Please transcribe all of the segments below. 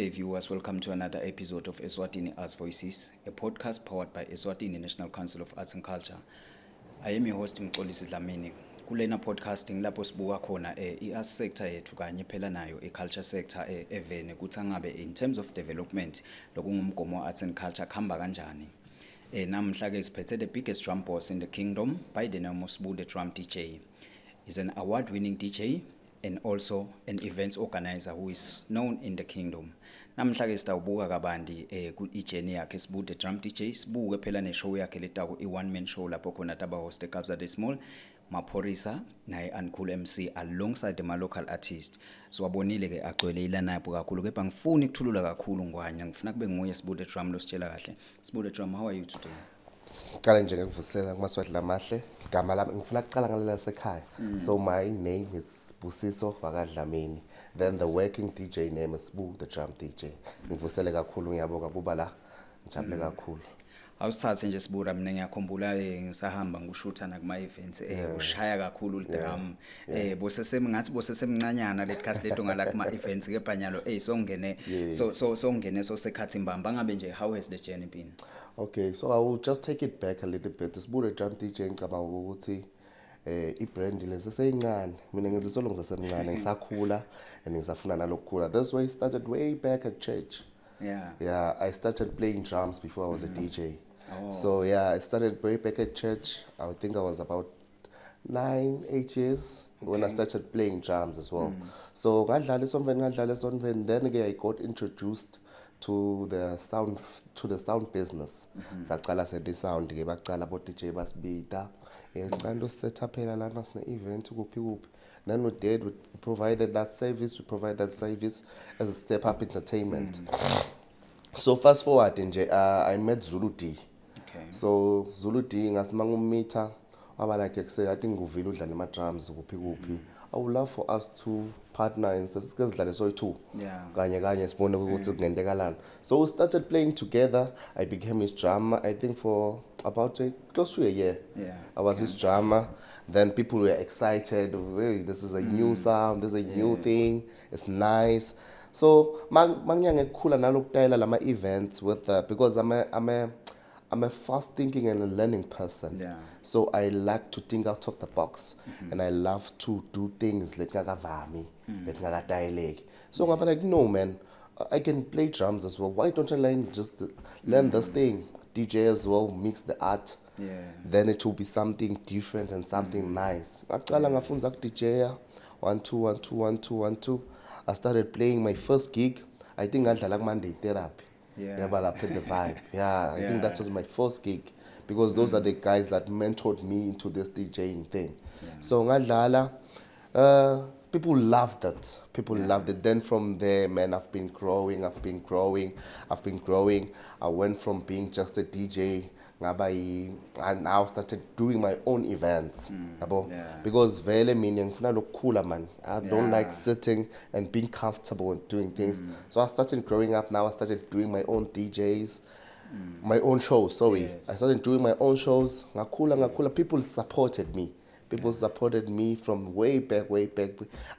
day, viewers. Welcome to another episode of Eswatini Arts Voices, a podcast powered by Eswatini National Council of Arts and Culture. I am your host, Mxolisi Dlamini. Kulena podcasting lapho sibuka khona i-arts sector yethu kanye phela nayo i-culture sector evene kuthi angabe in terms of development lokungumgomo arts and culture khamba kanjani. Namhla ke siphethe the biggest drum boss in the kingdom by the name of Sbu the Drum DJ. He's an award-winning DJ and also an events organizer who is known in the kingdom. Namhla ke sitawubuka kabandi ku-journey yakhe Sbu the Drum DJ. Sibuke phela ne-show yakhe letaku i-one man show lapho khona taba host Kabza De Small, Maphorisa naye Uncool MC alongside the local artist. So wabonile ke agcwele ilanapho kakhulu kepha ngifuni ukuthulula kakhulu ngwanya ngifuna kube nguye Sbu the Drum lositshela kahle. Sbu the Drum, how are you today? Qala nje ngivusela kumaswati lamahle igama lami ngifuna ukuqala ngalela sekhaya. So my name is Busiso Wakadlamini, then the working DJ name is Sbu the Drum DJ. Ngivusele kakhulu ngiyabonga kuba la ngijabule kakhulu. Awusathe nje Sibura, mina ngiyakhumbula ngisahamba ngishutha na kuma events ushaya kakhulu udrum ngathi bosesemncanyana lekhasi leto ngala kuma events kepha nyalo songene songene sekhathi mbamba ngabe nje how has the journey been? Okay, so I will just take it back a little bit. Sbu the Drum DJ ngicabanga ukuthi i-brand leseseyincane mina ngizisolo ngisasemncane ngisakhula and ngisafuna nalokukhula. That's why I started way back at church. Yeah, I started playing drums before I was a DJ. So yeah, I started way back at church. I think I was about 9-8 years when I started playing drums as well. So ngadlala esonveni, then again I got introduced to the sound business. Saqala sedi sound ke baqala bo DJ basibita. Esicanda set up phela lana sine event kuphi. Then we provided that service, as a step up entertainment. So fast forward nje I met Zulu D. Okay. So Zulu D ngasimangummeter waba like say I think uvile udlala ama drums kuphi. I would love for us to partner in sesidlale soyi2. Yeah. Kanye sibone ukuthi kungentekalana. So we started playing together. I became his drummer, I think for about close to a year. Yeah. I was his drummer. Then people were excited. Hey, this is a new sound, this is a new thing. It's nice. So mangiyange khula nalokutayela lama events with because I'm a fast thinking and a learning person. Yeah. So I like to think out of the box and I love to do things like ngakavami, like ngakatayeleki. So I'm like, no man, I can play drums as well. Why don't I learn this thing? DJ as well, mix the art. Yeah. Then it will be something different and something nice. Ngaqala ngafunza ku DJ 1 2. I started playing my first gig. I think ngadlala ku Monday Therapy. Yeah. But I played the vibe. Yeah, I think that was my first gig because those are the guys that mentored me into this DJing thing. So ngadlala, people loved it. People loved it. Then from there, man, I've been growing. I went from being just a DJ, and now started doing my own events. Because vele mina ngifuna lokukhula man. I don't like sitting and being comfortable and doing things. So I started growing up. Now I started doing my own DJs, my own shows. Sorry, Yes. I started doing my own shows. Ngakula. People supported me. People supported me from way back.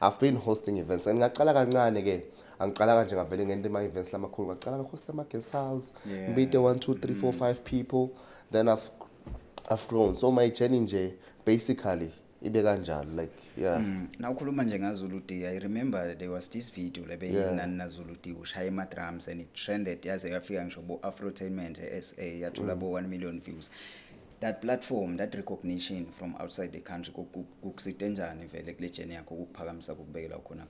I've been hosting events. And ngaqala kancane ke. Angiqala kanje ngavele ngente ama events lamakhulu. Ngaqala ngahost ama guest house. Ngibite 1 2 3 4 5 people. Then I've grown. So my journey nje basically ibe kanjalo like Now ukhuluma nje ngaZulu D, I remember there was this video lebeyinani na Zulu D ushaya ama drums and it trended yaze yafika ngisho bo Afrotainment SA yathola bo 1 million views. That platform, that recognition from outside the country kukusite njani vele kule journey yakho ukuphakamisa ukubekela khona?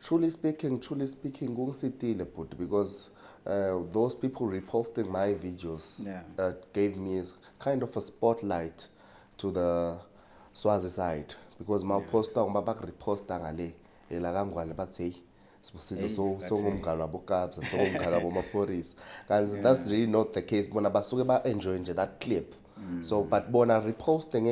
Truly speaking, kungisitile but because those people reposting my videos gave me kind of a spotlight to the Swazi side because my poster reposta ngale elakangwane bathi Sibusiso so ngumngalo wabo Kabza so ngumngalo wabo Maphorisa kanti that's really not the case bona basuke ba enjoy nje that clip. So but bona reposting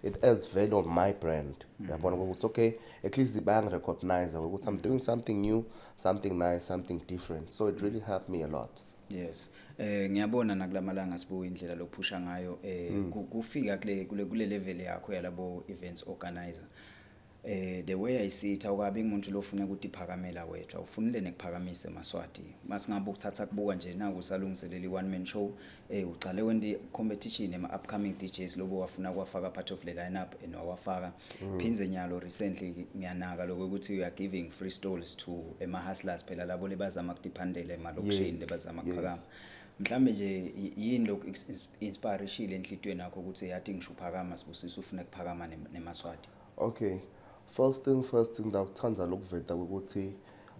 it adds value on my brand. Yabona ukuthi okay, at least bayang recognize ukuthi I'm doing something new, something nice, something different. So it really helped me a lot. Yes. Ngiyabona nakulamalanga sibuka indlela lokuphusha ngayo kufika kule level yakho yalabo events organizer. The way I see it awukabi umuntu lofuna ukuthi iphakamela wethu awufunile nekuphakamise eMaswati masingabe ukuthatha kubuka nje naku salungiselela one man show uqale wende competition ema upcoming DJs lobo wafuna kwafaka part of the lineup and wawafaka Phinze Nyalo recently ngiyanaka lokho ukuthi you are giving free stalls to ema hustlers phela labo lebazama ukudiphandela emalokishini lebazama kuphakama mhlambe nje yini lokho inspiration enhlitweni yakho ukuthi yathi ngisho uphakama sibusisa ufuna kuphakama neMaswati. Okay, first thing ngawuthanda lokuveta ukuthi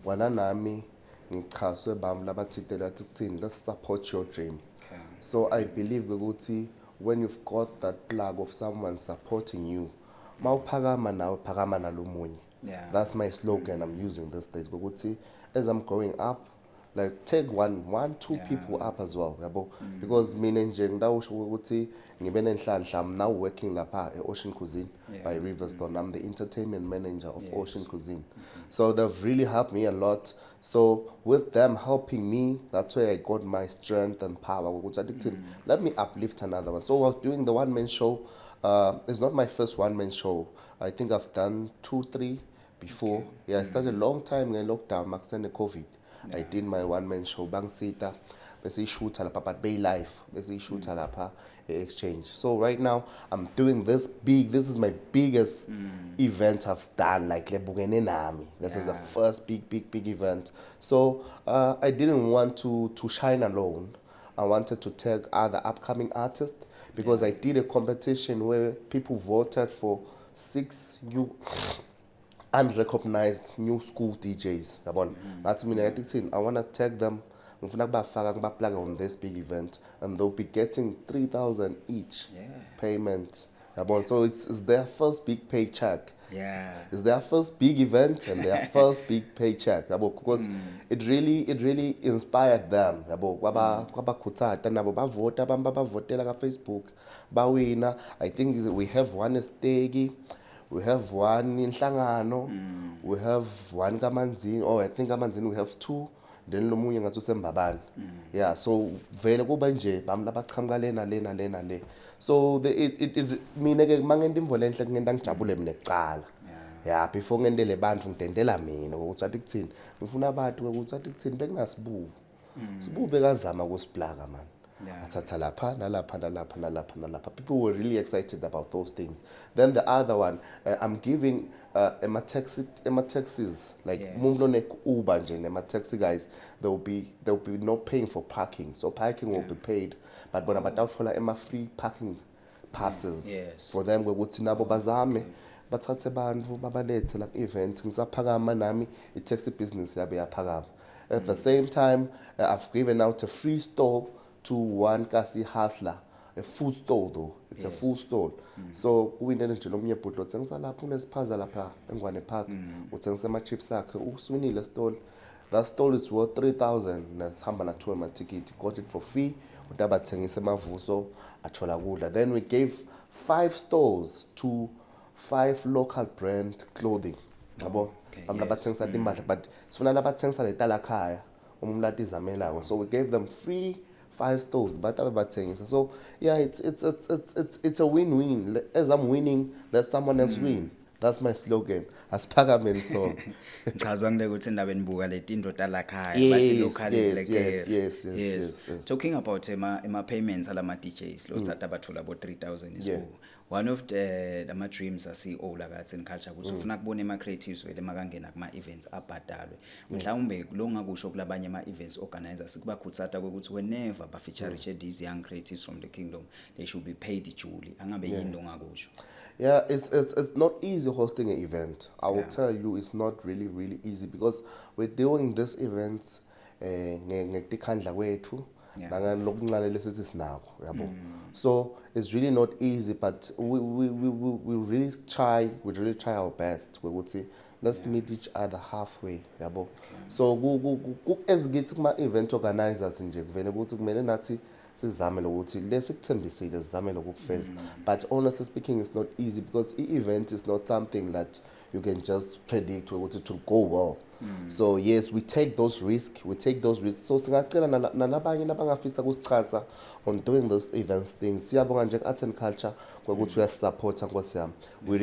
wena nami ngichaswe bami labathithela kuthini let's support your dream. So I believe ukuthi when you've got that plug of someone supporting you mawuphakama nawe phakama nalomunye. That's my slogan I'm using these days ukuthi as I'm growing up like take one two people up as well yabo because mina nje ngidawusho ukuthi ngibe nenhlanhla I'm now working lapha eOcean Cuisine by Riverstone. I'm the entertainment manager of Ocean Cuisine. So they've really helped me a lot. So with them helping me, that's where I got my strength and power. Let me uplift another one. So I was doing the one man show. It's not my first one man show. I think I've done 2-3 before. Yeah, I started a long time in lockdown, Maxene COVID. I did my one man show, Bang Sita, bese shooter lapha, but Bay Life, bese shooter lapha, exchange. So right now I'm doing this is my biggest event I've done, like Lebugene Nami. This is the first big event. So I didn't want to shine alone. I wanted to tag other upcoming artists because I did a competition where people voted for 6 new unrecognized new school DJs. That's mean I want to tag them. Plug on this big event, and they'll be getting 3,000 each payment. So it's their first big paycheck. It's their first big event and their first big paycheck. Because it really inspired them. Facebook. I think we have one Stegi. We have one in Hlangano, we have one Kamanzini, I think Kamanzini we have 2, then lomunye ngathi Mbabane. Yeah, so vele kuba nje bamlabachanga lena le. So it mina ke mangenda imvolo enhle ngenda ngijabule mina ecala. Yeah, before ngendele bantu ngidendela mina ukuthi athi kuthini. Ngifuna abantu ukuthi athi kuthini bekunasibubu. Sibubu bekazama ukusibhlaka man. People were really excited about those things. Then the other one, I'm giving Emma taxis like Uber and Emma taxi guys. They'll be not paying for parking, so parking will be paid. But when about for Emma free parking passes for them, we would sinabo bazame. But bantu babalethe like event ngisaphakama nami I taxi business yabe yaphakama. At the same time, I've given out a free store to one Kasi hustler, a food store though. It's a food store. So we didn't know me put lots of salapun as pazalapa and one park. What's in some chips sack, swinny stall. That stall is worth 3,000. That's Hambana to my ticket. Got it for free. Whatever thing is a mavuso at Cholagula. Then we gave 5 stores to 5 local brand clothing. I'm not saying something much, but it's when I'm saying something so we gave them free 5 stores, but I'm saying so. Yeah, it's a win-win. As I'm winning, let someone else win. That's my slogan. As Pagamen song. Yes. Talking about my payments, alama DJs, lots at about 3,000 is one of the dreams I see all like arts and culture. So ufuna kubona ma creatives wele makangena kuma events abhadalwe. Mhlawumbe kulonga kusho kulabanye ama events organizers kuba khutsata ukuthi whenever ba feature these young creatives from the kingdom, they should be paid duly. Angabe yini ongakusho. Yeah, it's not easy hosting an event. I will tell you, it's not really easy because we're doing this events ngekhandla kwethu nangalokungale lesithi sinakho yabo. So it's really not easy, but we really try our best. We would say let's meet each other halfway yabo. So ezigithi kuma event organizers nje kuvele ukuthi kumele nathi sizame lokuthi lesikuthembisile sizame lokufeza. But honestly speaking, it's not easy because the event is not something that you can just predict ukuthi it will go well. So yes, we take those risks. So singacela nalabanye labangafisa kusichaza on doing those events things. Siyabonga nje Arts and Culture ngokuthi uyasupporta Nkosi yami. We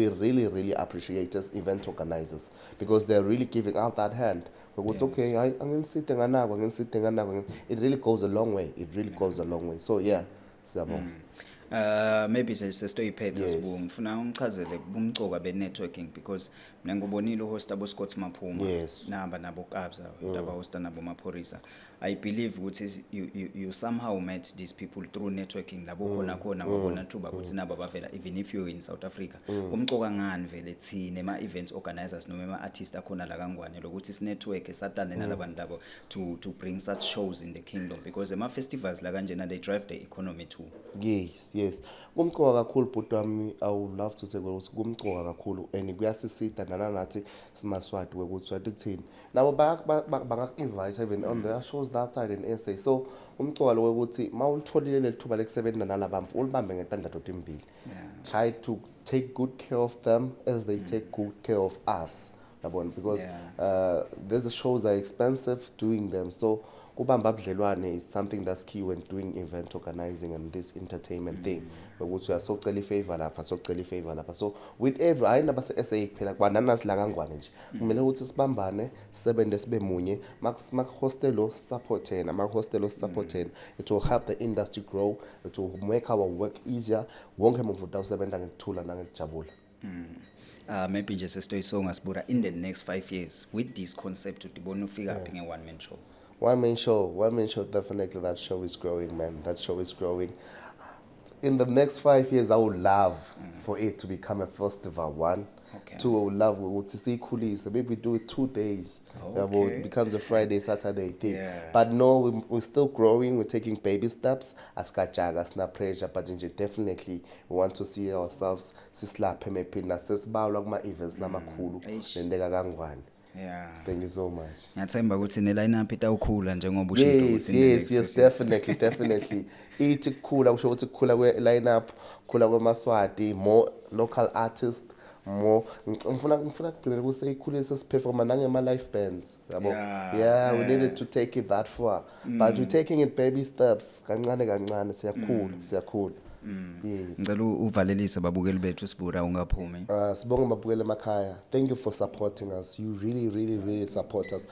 really appreciate as event organizers because they're really giving out that hand. Yes. Okay, it really goes a long way. So yeah, siyabonga. Maybe sesitoyiphethe sibu ngifuna ungichazele kumcoka be-networking because mina ngibonile uhost abo Scott Maphuma nabo Kabza abahosta nabo Maphorisa. I believe ukuthi you somehow met these people through networking labo khona wabona thuba ukuthi nabo bavela even if you're in South Africa. Kumcoka ngani vele thina ema-events organizers noma ema-artists akhona la kaNgwane lokuthi sinetwork esatane nalabantu labo to bring such shows in the kingdom because ema-festivals la kanjena they drive the economy too. Yes. Kumcoka kakhulu bhuti wami. I would love to say ukuthi kumcoka kakhulu and kuyasisida nanathi simaswati ukuthi wathi kuthini. Nabo banga-invite even on their shows that side in SA. So umcoka lo ukuthi mawulitholile lethuba lekusebenza nalabamfu ulibambe ngetandla doti mbili. Try to take good care of them as they take good care of us. Because these shows are expensive doing them. So kubamba budlelwane is something that's key when doing event organizing and this entertainment thing. Ukuthi uyasocela ifavor lapha. So with every ayina base SA kuphela kwanana sila kaNgwane nje. Kumele ukuthi sibambane, sisebenze sibe munye, hostelo supportena. It will help the industry grow. It will make our work easier. Wonke umuntu usebenza ngekuthula nangekujabula. Maybe just sesitoyisonga sibura in the next 5 years with this concept udibona ufika apha nge-one man show. One man show, definitely that show is growing, man. That show is growing. In the next 5 years, I would love for it to become a festival, one. Okay. Two, I would love to see kulis. Maybe do it 2 days. It becomes a Friday, Saturday thing. But no, we're still growing. We're taking baby steps. As kachagas, na pressure, but definitely we want to see ourselves. Sislap pemepina, sisbawla ma events na makulu. Nendega kaNgwane. Yeah. Thank you so much. Ngiyathemba ukuthi ne lineup itawukhula njengoba usho ukuthi yes definitely ithi kukhula kusho ukuthi kukhula kwe lineup kukhula kwemaswati more local artists more ngifuna kugcina ukuthi seyikhulisa siperforma nangema live bands yabo we needed to take it that far but we're taking it baby steps kancane siyakhula. Yes. Ngicela uvalelise babukeli bethu sibura ungaphumi. Sibonga mabukeli emakhaya. Thank you for supporting us. You really support us.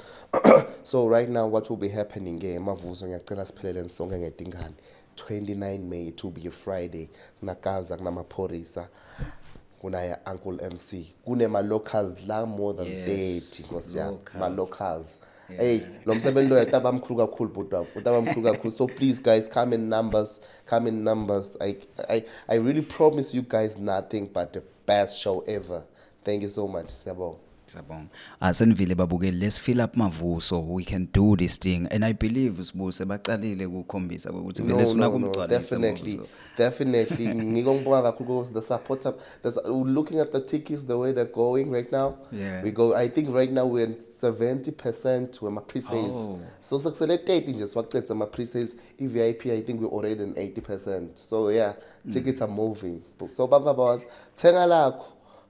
So right now what will be happening emavuzo ngiyacela siphelele sonke ngedingane. 29 May to be a Friday. Nakavza kunamaphorisa. Kunaya Uncle MC. Kunema locals la more than 30 ngosiyami. Ma locals. Hey, lo msebenzi lo yataba mkhulu kakhulu bhuti. Utaba mkhulu kakhulu. So please guys come in numbers. I really promise you guys nothing but the best show ever. Thank you so much. Siyabonga. Senivile babukeli let's fill up mavuso we can do this thing and I believe sibuse baqalile ukukhombisa ukuthi vele sifuna kumgcwalisa. Definitely ngikongibonga kakhulu the supporter looking at the tickets the way they're going right now. I think right now we're in 70% with my pre-sales. So sekuselected nje siwaqedza ama pre-sales VIP I think we're already in 80%. So tickets are moving. So baba thenga lakho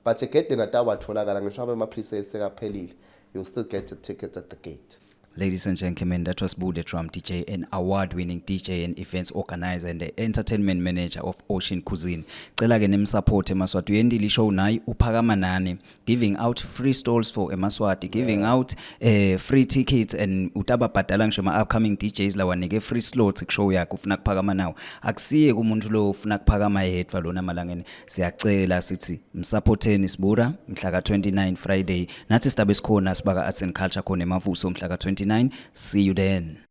but get in a tower tholakala ngisho ama pre-sales sekaphelile you'll still get the tickets at the gate. Ladies and gentlemen, that was Bude Drum DJ, an award-winning DJ and events organizer and the entertainment manager of Ocean Cuisine. Cela ke nemsupport eMaswati uyendile show nayi uphakama nani giving out free stalls for eMaswati, giving out free tickets and utababhadala ngisho ama upcoming DJs la wanike free slots kushow yakhe ufuna kuphakama nawo. Akusiye kumuntu lo ufuna kuphakama yedwa lona malangeni. Siyacela sithi msupporteni sibura mhla ka 29 Friday. Nathi sidabe sikhona sibaka Arts and Culture khona eMavuso mhla ka 29. See you then.